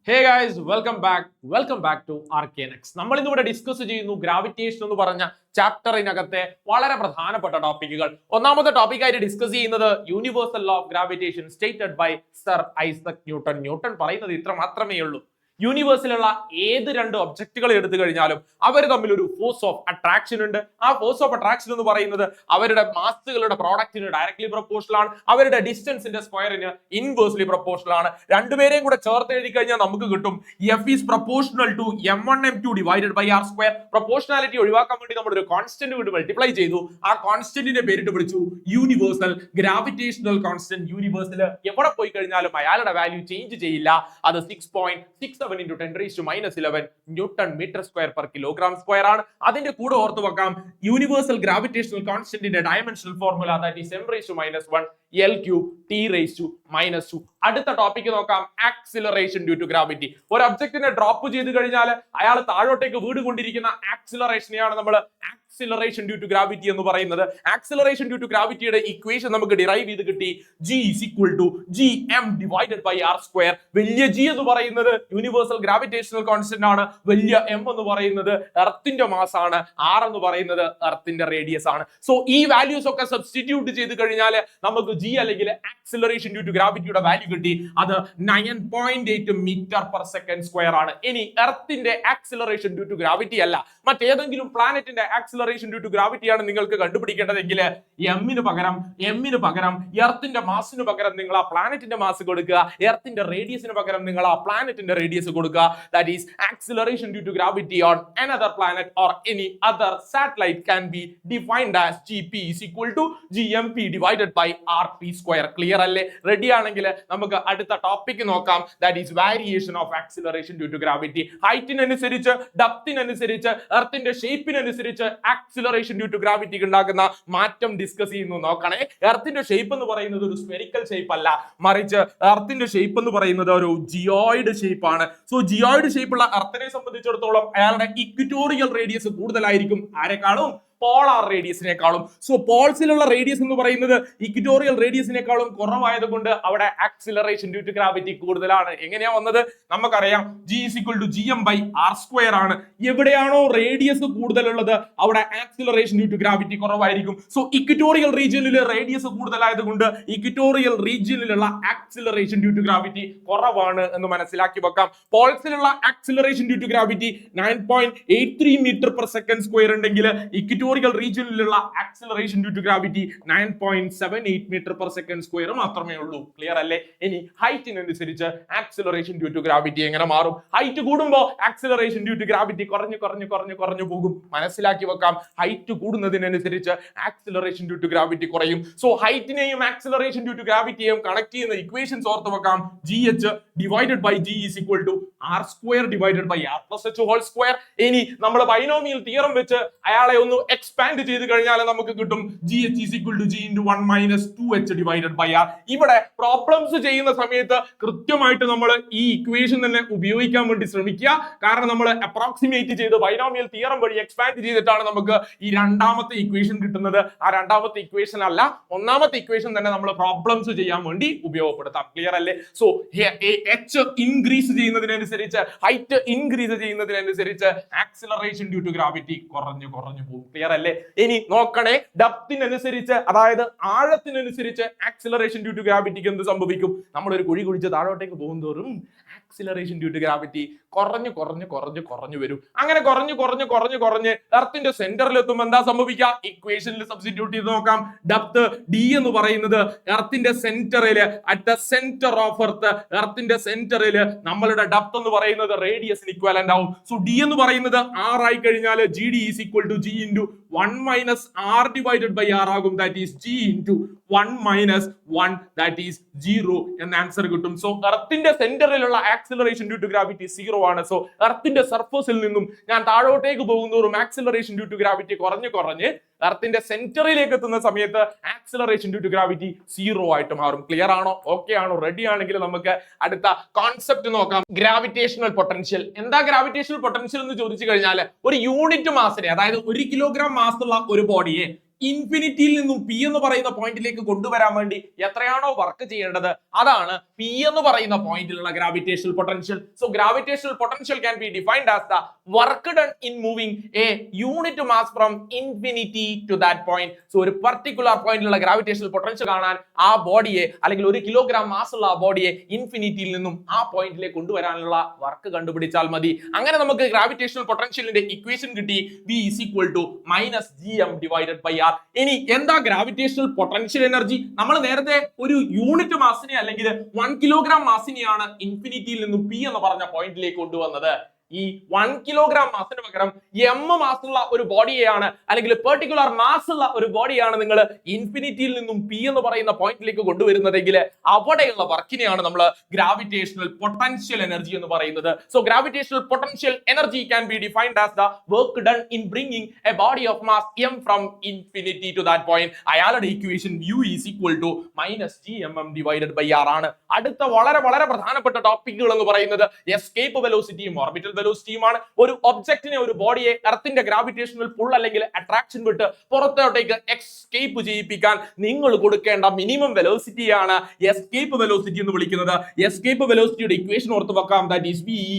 Hey guys welcome back to Arcanex. നമ്മൾ ഇന്നിവിടെ discuss ചെയ്യുന്നു ഗ്രാവിറ്റേഷൻ എന്ന് പറഞ്ഞ ചാപ്റ്ററിനകത്തെ വളരെ പ്രധാനപ്പെട്ട ടോപ്പിക്കുകൾ. ഒന്നാമത്തെ ടോപ്പിക്കായിട്ട് ഡിസ്കസ് ചെയ്യുന്നത് universal law of gravitation stated by sir Isaac Newton. Newton പറയുന്നത് ഇത്ര മാത്രമേ ഉള്ളൂ. യൂണിവേഴ്സിലുള്ള ഏത് രണ്ട് ഒബ്ജക്റ്റുകൾ എടുത്തു കഴിഞ്ഞാലും അവർ തമ്മിൽ ഒരു ഫോഴ്സ് ഓഫ് അട്രാക്ഷൻ ഉണ്ട്. ആ ഫോഴ്സ് ഓഫ് അട്രാക്ഷൻ എന്ന് പറയുന്നത് അവരുടെ മാസുകളുടെ പ്രോഡക്റ്റിന് ഡയറക്ട്ലി പ്രൊപ്പോർഷണൽ ആണ്, അവരുടെ ഡിസ്റ്റൻസിന്റെ സ്ക്വയറിന് ഇൻവേഴ്സ്ലി പ്രൊപ്പോർഷണൽ ആണ്. രണ്ടുപേരെയും കൂടെ ചേർത്ത് എഴുതി കഴിഞ്ഞാൽ നമുക്ക് കിട്ടും F is proportional to m1m2 divided by r square. Proportionality ഒഴിവാക്കാൻ വേണ്ടി നമ്മൾ ഒരു കോൺസ്റ്റന്റ് കൊണ്ട് മൾട്ടിപ്ലൈ ചെയ്തു. ആ കോൺസ്റ്റന്റിന്റെ പേരിട്ട് വിളിച്ചു യൂണിവേഴ്സൽ ഗ്രാവിറ്റേഷണൽ കോൺസ്റ്റന്റ്. യൂണിവേഴ്സിൽ എവിടെ പോയി കഴിഞ്ഞാലും അയാളുടെ വാല്യൂ ചേഞ്ച് ചെയ്യില്ല. അത് 6.67 into 10 raised to minus 11 newton metre square per kilogram square ആണ്. അതിന്റെ കൂടെ ഓർത്ത് വെക്കാം യൂണിവേഴ്സൽ ഗ്രാവിറ്റേഷണൽ കോൺസ്റ്റന്റിന്റെ dimensional formula that is m raised to minus 1 L cube T raised to minus 2. അടുത്ത ടോപ്പിക്ക് നോക്കാം, ആക്സിലറേഷൻ ഡ്യൂ ടു ഗ്രാവിറ്റി. ഒരു ഒബ്ജക്റ്റിനെ ഡ്രോപ്പ് ചെയ്ത് കഴിഞ്ഞാൽ അയാൾ താഴോട്ടേക്ക് വീടുകൊണ്ടിരിക്കുന്ന ആക്സിലറേഷനെയാണ് നമ്മൾ ആക്സിലറേഷൻ ഡ്യൂ ടു ഗ്രാവിറ്റി എന്ന് പറയുന്നത്. ആക്സിലറേഷൻ ഡ്യൂ ടു ഗ്രാവിറ്റിയുടെ ഇക്വേഷൻ നമുക്ക് ഡിറൈവ് ചെയ്ത് കിട്ടി. G is equal to gm divided by r square. വലിയ G എന്ന് പറയുന്നത് യൂണിവേഴ്സൽ ഗ്രാവിറ്റേഷണൽ കോൺസ്റ്റന്റ് ആണ്, വലിയ M എന്ന് പറയുന്നത് എർത്തിന്റെ മാസ് ആണ്, R എന്ന് പറയുന്നത് എർത്തിന്റെ റേഡിയസ് ആണ്. സോ ഈ വാല്യൂസ് ഒക്കെ സബ്സ്റ്റിറ്റ്യൂട്ട് ചെയ്ത് കഴിഞ്ഞാൽ നമുക്ക് G അല്ലെങ്കിൽ ആക്സിലറേഷൻ ഡ്യൂ ടു ഗ്രാവിറ്റിയുടെ വാല്യൂ കിട്ടി. അത് 9.8 മീറ്റർ പെർ സെക്കൻഡ് സ്ക്വയർ ആണ്. ഇനി എർത്തിന്റെ ആക്സിലറേഷൻ ഡ്യൂ ടു ഗ്രാവിറ്റി അല്ല, മറ്റേതെങ്കിലും പ്ലാനറ്റിന്റെ ആക്സിലറേഷൻ ഡ്യൂ ടു ഗ്രാവിറ്റി ആണ് നിങ്ങൾക്ക് കണ്ടുപിടിക്കേണ്ടതെങ്കിൽ എമ്മിന് പകരം എർത്തിന്റെ മാസിന് പകരം നിങ്ങൾ ആ പ്ലാനറ്റിന്റെ മാസ് കൊടുക്കുക, എർത്തിന്റെ റേഡിയസിന് പകരം നിങ്ങൾ ആ പ്ലാനറ്റിന്റെ റേഡിയസ് കൊടുക്കുക. That is acceleration due to gravity on another planet or any other satellite can be defined as gp is equal to gmp divided by rp square. Clear അല്ലേ? റെഡി ആണെങ്കിൽ നമുക്ക് അടുത്ത ടോപ്പിക് നോക്കാം. That is variation of acceleration due to gravity. ഹൈറ്റിനനുസരിച്ച്, ഡെപ്തിനനുസരിച്ച്, എർത്തിന്റെ ഷേപ്പിനനുസരിച്ച് acceleration due to ഗ്രാവിറ്റിക്ക് ഉണ്ടാക്കുന്ന മാറ്റം ഡിസ്കസ് ചെയ്യുന്നു. നോക്കണേ, എർത്തിന്റെ ഷേപ്പ് എന്ന് പറയുന്നത് ഒരു സ്ഫെറിക്കൽ ഷേപ്പ് അല്ല, മറിച്ച് എർത്തിന്റെ ഷേപ്പ് എന്ന് പറയുന്നത് ഒരു ജിയോയിഡ് ഷേപ്പ് ആണ്. സോ ജിയോയിഡ് ഷേപ്പുള്ള എർത്തിനെ സംബന്ധിച്ചിടത്തോളം അയാളുടെ ഇക്വിറ്റോറിയൽ റേഡിയസ് കൂടുതലായിരിക്കും ആരെക്കാളും? പോളാർ റേഡിയസിനേക്കാളും. സോ പോൾസിലുള്ള റേഡിയസ് എന്ന് പറയുന്നത് ഇക്വിറ്റോറിയൽ റേഡിയസിനേക്കാളും കുറവായത് കൊണ്ട് അവിടെ ആക്സിലറേഷൻ ഡ്യൂ ടു ഗ്രാവിറ്റി കൂടുതലാണ്. എങ്ങനെയാ വന്നത്? നമുക്കറിയാം G is equal to gm by r square ആണ്. എവിടെയാണോ റേഡിയസ് കൂടുതലുള്ളത് അവിടെ ആക്സിലറേഷൻ ഡ്യൂ ടു ഗ്രാവിറ്റി കുറവായിരിക്കും. സോ ഇക്വിറ്റോറിയൽ റീജിയനിൽ റേഡിയസ് കൂടുതലായത് കൊണ്ട് ഇക്വിറ്റോറിയൽ റീജിയനിലുള്ള ആക്സിലറേഷൻ ഡ്യൂ ടു ഗ്രാവിറ്റി കുറവാണ് എന്ന് മനസ്സിലാക്കി വെക്കാം. പോൾസിലുള്ള acceleration due to gravity 9.83 metre per second square ഉണ്ടെങ്കിൽ ഇക്വിറ്റോറിയൽ റീജിയനിലുള്ള acceleration due to gravity 9.78 metre per second square മാത്രമേ ഉള്ളൂ. ക്ലിയർ അല്ലേ? ഇനി ഹൈറ്റിനനുസരിച്ച് ആക്സിലറേഷൻ ഡ്യൂ ടു ഗ്രാവിറ്റി എങ്ങനെ മാറും? ഹൈറ്റ് കൂടുമ്പോൾ ആക്സിലറേഷൻ ഡ്യൂ ടു ഗ്രാവിറ്റി കുറഞ്ഞു പോകും. മനസ്സിലാക്കി വെക്കാം, ഹൈറ്റ് കൂടുന്നതിനനുസരിച്ച് ആക്സിലറേഷൻ ഡ്യൂ ടു ഗ്രാവിറ്റി കുറയും. സോ ഹൈറ്റിനെയും ആക്സിലറേഷൻ ഡ്യൂ ടു ഗ്രാവിറ്റിയെയും കണക്ട് ചെയ്യുന്ന ഇക്വേഷൻസ് ഓർത്ത് വെക്കാം. GH divided by G is equal to r square divided by r plus h whole square. ഇനി നമ്മൾ ബൈനോമിയൽ തിയറം വെച്ച് അയാളെ ഒന്ന് എക്സ്പാൻഡ് ചെയ്ത് കഴിഞ്ഞാൽ നമുക്ക് കിട്ടും GH is equal to G into 1 minus 2h divided by r. ഇവിടെ പ്രോബ്ലംസ് ചെയ്യുന്ന സമയത്ത് കൃത്യമായിട്ട് നമ്മൾ ഈ ഇക്വേഷൻ തന്നെ ഉപയോഗിക്കാൻ വേണ്ടി ശ്രമിക്കുക. കാരണം നമ്മൾ അപ്രോക്സിമേറ്റ് ചെയ്ത് ബൈനോമിയൽ തിയറം വഴി എക്സ്പാൻഡ് ചെയ്തിട്ടാണ് നമുക്ക് ഈ രണ്ടാമത്തെ ഇക്വേഷൻ കിട്ടുന്നത്. ആ രണ്ടാമത്തെ ഇക്വേഷൻ അല്ല, ഒന്നാമത്തെ ഇക്വേഷൻ തന്നെ നമ്മൾ പ്രോബ്ലംസ് ചെയ്യാൻ വേണ്ടി ഉപയോഗപ്പെടുത്താം. ക്ലിയർ അല്ലേ? സോ h ഇൻക്രീസ് ചെയ്യുന്നതിനനുസരിച്ച്, ഹൈറ്റ് ഇൻക്രീസ് ചെയ്യുന്നതിനനുസരിച്ച് ആക്സിലറേഷൻ ഡ്യൂ ടു ഗ്രാവിറ്റി കുറഞ്ഞു പോകും. ക്ലിയർ അല്ലേ? ഇനി നോക്കണേ, ഡെപ്തിനനുസരിച്ച്, അതായത് ആഴത്തിനനുസരിച്ച് ആക്സിലറേഷൻ ഡ്യൂ ടു ഗ്രാവിറ്റിക്ക് എന്ത് സംഭവിക്കും? നമ്മൾ ഒരു കുഴി കുഴിച്ച് താഴോട്ടേക്ക് പോകുന്തോറും ആക്സിലറേഷൻ ഡ്യൂ ടു ഗ്രാവിറ്റി കുറഞ്ഞു വരും. അങ്ങനെ കുറഞ്ഞ് എർത്തിന്റെ സെന്ററിൽ എത്തുമ്പോൾ എന്താ സംഭവിക്കുക? ഇക്വേഷനിൽ സബ്സ്റ്റിറ്റ്യൂട്ട് ചെയ്ത് നോക്കാം. ഡെപ്ത് D എന്ന് പറയുന്നത് എർത്തിന്റെ സെന്ററില്, at the centre of earth, എർത്തിന്റെ സെന്ററിൽ നമ്മളുടെ ഡെപ്ത് എന്ന് പറയുന്നത് റേഡിയസിന് ഇക്വലന്റ് ആവും. സോ D എന്ന് പറയുന്നത് R ആയി കഴിഞ്ഞാൽ GD is equal to G into 1 minus r divided by r ആകും. That is G into 1 minus 1, that is 0 എന്ന ആൻസർ കിട്ടും. സോ എർത്തിന്റെ സെന്ററിലുള്ള ആക്സിലറേഷൻ ഡ്യൂ ടു ഗ്രാവിറ്റി 0 ആണ്. സോ എർത്തിന്റെ സർഫസിൽ നിന്നും ഞാൻ താഴോട്ടേക്ക് പോകുന്നതോറും ആക്സിലറേഷൻ ഡ്യൂ ടു ഗ്രാവിറ്റി കുറഞ്ഞ് എർത്തിന്റെ സെന്ററിലേക്ക് എത്തുന്ന സമയത്ത് ആക്സിലറേഷൻ ഡ്യൂ ടു ഗ്രാവിറ്റി 0 ആയിട്ട് മാറും. ക്ലിയർ ആണോ? ഓക്കെ ആണോ? റെഡി ആണെങ്കിൽ നമുക്ക് അടുത്ത കോൺസെപ്റ്റ് നോക്കാം. Gravitational potential. എന്താ ഗ്രാവിറ്റേഷണൽ പൊട്ടൻഷ്യൽ എന്ന് ചോദിച്ചു കഴിഞ്ഞാൽ ഒരു യൂണിറ്റ് മാസിനെ, അതായത് 1 കിലോഗ്രാം മാസ് ഉള്ള ഒരു ബോഡിയെ ഇൻഫിനിറ്റിയിൽ നിന്നും പി എന്ന് പറയുന്ന പോയിന്റിലേക്ക് കൊണ്ടുവരാൻ വേണ്ടി എത്രയാണോ വർക്ക് ചെയ്യേണ്ടത് അതാണ് പി എന്ന് പറയുന്ന പോയിന്റിലുള്ള gravitational potential. So gravitational potential can be defined as the work done in moving a unit mass from infinity to that point. So ഒരു പർട്ടിക്കുലർ പോയിന്റിലുള്ള ഗ്രാവിറ്റേഷണൽ പൊട്ടൻഷ്യൽ കാണാൻ ആ ബോഡിയെ അല്ലെങ്കിൽ 1 കിലോഗ്രാം മാസ് ഉള്ള ആ ബോഡിയെ ഇൻഫിനിറ്റിയിൽ നിന്നും ആ പോയിന്റിലേക്ക് കൊണ്ടുവരാനുള്ള വർക്ക് കണ്ടുപിടിച്ചാൽ മതി. അങ്ങനെ നമുക്ക് ഗ്രാവിറ്റേഷണൽ പൊട്ടൻഷ്യലിന്റെ ഇക്വേഷൻ കിട്ടി, V is equal to -gm divided by r. ഇനി എന്താ ഗ്രാവിറ്റേഷണൽ പൊട്ടൻഷ്യൽ എനർജി? നമ്മൾ നേരത്തെ ഒരു യൂണിറ്റ് മാസിനെ അല്ലെങ്കിൽ 1 കിലോഗ്രാം മാസിനെയാണ് ഇൻഫിനിറ്റിയിൽ നിന്നും പി എന്ന് പറഞ്ഞ പോയിന്റിലേക്ക് കൊണ്ടുവന്നത്. ഈ 1 കിലോഗ്രാം മാസിന് പകരം എം മാസുള്ള ഒരു ബോഡിയെയാണ് അല്ലെങ്കിൽ പെർട്ടിക്കുലർ മാസ് ഉള്ള ഒരു ബോഡിയാണ് നിങ്ങൾ ഇൻഫിനിറ്റിയിൽ നിന്നും പി എന്ന് പറയുന്ന പോയിന്റിലേക്ക് കൊണ്ടുവരുന്നതെങ്കിൽ അവിടെയുള്ള വർക്കിനെയാണ് നമ്മൾ ഗ്രാവിറ്റേഷണൽ പൊട്ടൻഷ്യൽ എനർജി എന്ന് പറയുന്നത്. So gravitational potential energy can be defined as the work done in bringing a body of mass M from infinity to that point. അയാളുടെ equation U is equal to -gmm divided by r ആണ്. അടുത്ത വളരെ വളരെ പ്രധാനപ്പെട്ട ടോപ്പിക്കുകൾ എന്ന് പറയുന്നത് escape വെലോസിറ്റിയും orbital വെലോസിറ്റിയുമാണ്. ഒരു ഒബ്ജക്റ്റിനെ, ഒരു ബോഡിയെ എർത്തിന്റെ ഗ്രാവിറ്റേഷണൽ പുൾ അല്ലെങ്കിൽ അട്രാക്ഷൻ വിട്ട് പുറത്തോട്ടേക്ക് എസ്കേപ്പ് ചെയ്യിപ്പിക്കാൻ നിങ്ങൾ കൊടുക്കേണ്ട മിനിമം വെലോസിറ്റിയാണ് എസ്കേപ്പ് വെലോസിറ്റി എന്ന് വിളിക്കുന്നത്. എസ്കേപ്പ് വെലോസിറ്റിയുടെ ഇക്വേഷൻ ഓർത്ത് വെക്കാം, that is V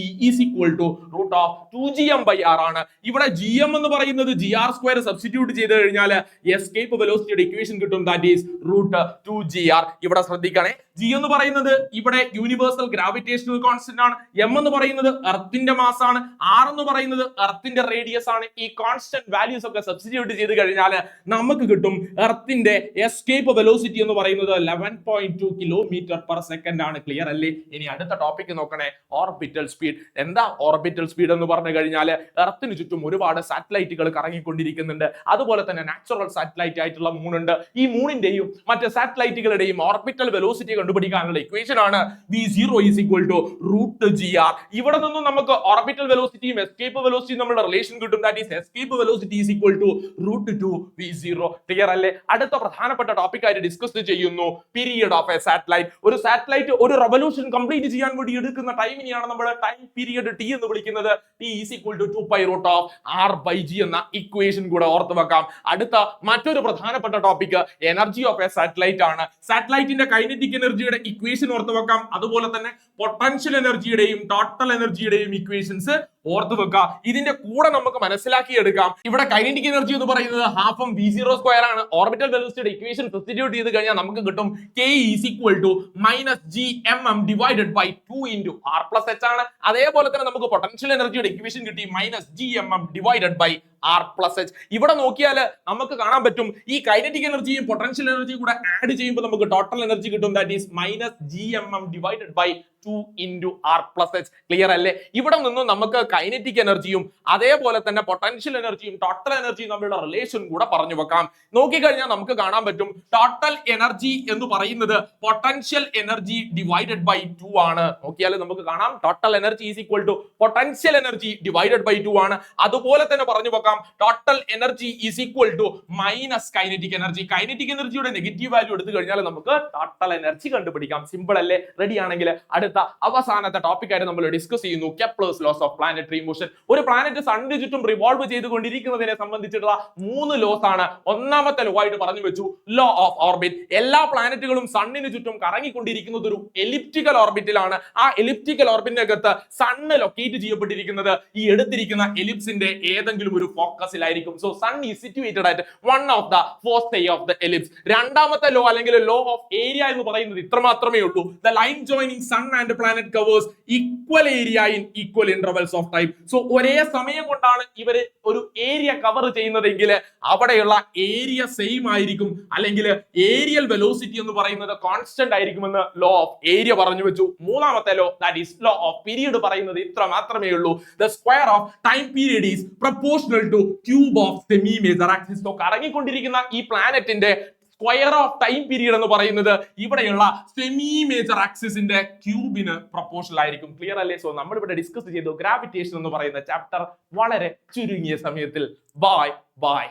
is equal to √2gm/r ആണ്. ഇവിടെ gm എന്ന് പറയുന്നത് gr² സബ്സ്റ്റിറ്റ്യൂട്ട് ചെയ്ത് കഴിഞ്ഞാൽ എസ്കേപ്പ് വെലോസിറ്റിയുടെ ഇക്വേഷൻ കിട്ടും, ദാറ്റ് ഈസ് √2gr. ഇവിടെ ശ്രദ്ധിക്കണേ, G എന്ന് പറയുന്നത് ഇവിടെ യൂണിവേഴ്സൽ ഗ്രാവിറ്റേഷണൽ കോൺസ്റ്റന്റ് ആണ്, M എന്ന് പറയുന്നത് എർത്തിന്റെ മാസ് ആണ്, R എന്ന് പറയുന്നത് എർത്തിന്റെ റേഡിയസ് ആണ്. ഈ കോൺസ്റ്റന്റ് വാല്യൂസ് ഒക്കെ സബ്സ്റ്റിറ്റ്യൂട്ട് ചെയ്ത് കഴിഞ്ഞാൽ നമുക്ക് കിട്ടും എർത്തിന്റെ എസ്കേപ്പ് വെലോസിറ്റി എന്ന് പറയുന്നത് 11.2 km/s ആണ്. ക്ലിയർ അല്ലേ? ഇനി അടുത്ത ടോപ്പിക് നോക്കണേ, ഓർബിറ്റൽ സ്പീഡ്. എന്താ ഓർബിറ്റൽ സ്പീഡ് എന്ന് പറഞ്ഞു കഴിഞ്ഞാൽ എർത്തിന് ചുറ്റും ഒരുപാട് സാറ്റലൈറ്റുകൾ കറങ്ങിക്കൊണ്ടിരിക്കുന്നുണ്ട്. അതുപോലെ തന്നെ നാച്ചുറൽ സാറ്റലൈറ്റ് ആയിട്ടുള്ള മൂണുണ്ട്. ഈ മൂണിന്റെയും മറ്റ് സാറ്റലൈറ്റുകളുടെയും ഓർബിറ്റൽ വെലോസിറ്റി കണ്ടുപിടിക്കാനുള്ള ഇക്വേഷൻ ആണ് V0 is equal to √gr. ഇവിടെ നിന്നും നമുക്ക് ഓർബിറ്റൽ വെലോസിറ്റിയും എസ്കേപ്പ് വെലോസിറ്റിയും തമ്മിലുള്ള റിലേഷൻ കിട്ടും, that is escape velocity is equal to √2v0. Clear അല്ലേ? അടുത്ത പ്രധാനപ്പെട്ട ടോപ്പിക് ആയിട്ട് ഡിസ്കസ് ചെയ്യുന്നു പീരിയഡ് ഓഫ് എ സാറ്റലൈറ്റ്. ഒരു സാറ്റലൈറ്റ് ഒരു റെവല്യൂഷൻ കംപ്ലീറ്റ് ചെയ്യാൻ വേണ്ടി എടുക്കുന്ന ടൈമിനെയാണ് നമ്മൾ ടൈം പീരിയഡ് T എന്ന് വിളിക്കുന്നത്. T is equal to 2π√r/g എന്ന ഇക്വേഷൻ കൂടെ ഓർത്ത് വെക്കാം. അടുത്ത മറ്റൊരു പ്രധാനപ്പെട്ട topic energy of A satellite ആണ്. സാറ്റലൈറ്റിന്റെ കൈനറ്റിക് എനർജിയുടെ ഇക്വേഷൻ ഓർത്ത് വെക്കാം. അതുപോലെ തന്നെ പൊട്ടൻഷ്യൽ എനർജിയുടെയും ടോട്ടൽ എനർജിയുടെയും ഇക്വേഷൻസ് ഓർത്ത് വെക്കുക. ഇതിന്റെ കൂടെ നമുക്ക് മനസ്സിലാക്കിയെടുക്കാം, ഇവിടെ കൈനറ്റിക് എനർജി എന്ന് പറയുന്നത് ½ ആണ്. ഓർബിറ്റൽ വെലോസിറ്റിയുടെ ഇക്വേഷൻ സബ്സ്റ്റിറ്റ്യൂട്ട് ചെയ്ത് കഴിഞ്ഞാൽ നമുക്ക് കിട്ടും K is equal to -gmm divided by 2 into r plus h ആണ്. അതേപോലെ തന്നെ നമുക്ക് പൊട്ടൻഷ്യൽ എനർജിയുടെ ഇക്വേഷൻ കിട്ടി -gmm divided by r plus h. ഇവിടെ നോക്കിയാൽ നമുക്ക് കാണാൻ പറ്റും ഈ കൈനറ്റിക് എനർജിയും പൊട്ടൻഷ്യൽ എനർജിയും കൂടെ ആഡ് ചെയ്യുമ്പോൾ നമുക്ക് ടോട്ടൽ എനർജി കിട്ടും, that is -gmm divided by 2 into r plus h. Clear അല്ലേ? ഇവിടെ നിന്നും നമുക്ക് കൈനറ്റിക് എനർജിയും അതേപോലെ തന്നെ പൊട്ടൻഷ്യൽ എനർജിയും ടോട്ടൽ എനർജിയും തമ്മിലുള്ള റിലേഷൻ കൂടെ പറഞ്ഞു വെക്കാം. നോക്കിക്കഴിഞ്ഞാൽ നമുക്ക് കാണാൻ പറ്റും ടോട്ടൽ എനർജി എന്ന് പറയുന്നത് പൊട്ടൻഷ്യൽ എനർജി ഡിവൈഡഡ് ബൈ 2 ആണ്. നോക്കിയാൽ നമുക്ക് കാണാം total energy is equal to potential energy divided by 2 ആണ്. അതുപോലെ തന്നെ പറഞ്ഞു വെക്കാം total energy is equal to minus kinetic energy. Kinetic എനർജിയുടെ നെഗറ്റീവ് വാല്യൂ എടുത്തു കഴിഞ്ഞാൽ നമുക്ക് ടോട്ടൽ എനർജി കണ്ടുപിടിക്കാം. സിമ്പിൾ അല്ലേ? റെഡി ആണെങ്കിൽ അടുത്ത അവസാനത്തെ ടോപ്പിക് ആയിട്ട് നമ്മൾ ഡിസ്കസ് ചെയ്യുന്നു Kepler's laws of planetary motion. ഒരു പ്ലാനറ്റ് സണ്ണിന് ചുറ്റും റിവോൾവ് ചെയ്തുകൊണ്ടിരിക്കുന്നതിനെ സംബന്ധിച്ചിട്ടുള്ള 3 ലോസ് ആണ്. ഒന്നാമത്തെ ലോ ആയിട്ട് പറഞ്ഞു വെച്ചു ലോ ഓഫ് ഓർബിറ്റ്. എല്ലാ പ്ലാനറ്റുകളും സണ്ണിന് ചുറ്റും കറങ്ങിക്കൊണ്ടിരിക്കുന്നത് ഒരു എലിപ്റ്റിക്കൽ ഓർബിറ്റിലാണ്. ആ എലിപ്റ്റിക്കൽ ഓർബിറ്റിനകത്ത് സണ്ണ് ലൊക്കേറ്റ് ചെയ്യപ്പെട്ടിരിക്കുന്നത് ഈ എടുത്തിരിക്കുന്ന എലിപ്സിന്റെ ഏതെങ്കിലും ഒരു ഫോക്കസിലായിരിക്കും. So sun is situated at one of the foci of the ellipse. രണ്ടാമത്തെ ലോ അല്ലെങ്കിൽ ലോ ഓഫ് ഏരിയ എന്ന് പറയുന്നത് ഇത്ര മാത്രമേ ഉള്ളൂ. The line joining sun and planet covers equal area in equal intervals of time. So ഒരേ സമയം കൊണ്ടാണ് ഇവര് ഒരു ഏരിയ കവർ ചെയ്യുന്നതെങ്കിൽ അവിടെയുള്ള ഏരിയ സെയിം ആയിരിക്കും, അല്ലെങ്കിൽ ഏരിയൽ വെലോസിറ്റി എന്ന് പറയുന്നത് കോൺസ്റ്റന്റ് ആയിരിക്കുമെന്ന് ലോ ഓഫ് ഏരിയ പറഞ്ഞു വെച്ചു. മൂന്നാമത്തെ law that is law of period പറയുന്നത് ഇത്ര മാത്രമേ ഉള്ളൂ. The square of time period is proportional to cube of semi major axis. So കറങ്ങിക്കൊണ്ടിരിക്കുന്ന ഈ പ്ലാനറ്റിന്റെ സ്ക്വയർ ഓഫ് ടൈം പീരീഡ് എന്ന് പറയുന്നത് ഇവിടെയുള്ള സെമി മേജർ ആക്സിസിന്റെ ക്യൂബിന് പ്രൊപ്പോർഷണൽ ആയിരിക്കും. ക്ലിയർ അല്ലേ? സോ നമ്മൾ ഇവിടെ ഡിസ്കസ് ചെയ്തു ഗ്രാവിറ്റേഷൻ എന്ന് പറയുന്ന ചാപ്റ്റർ വളരെ ചുരുങ്ങിയ സമയത്തിൽ. Bye bye.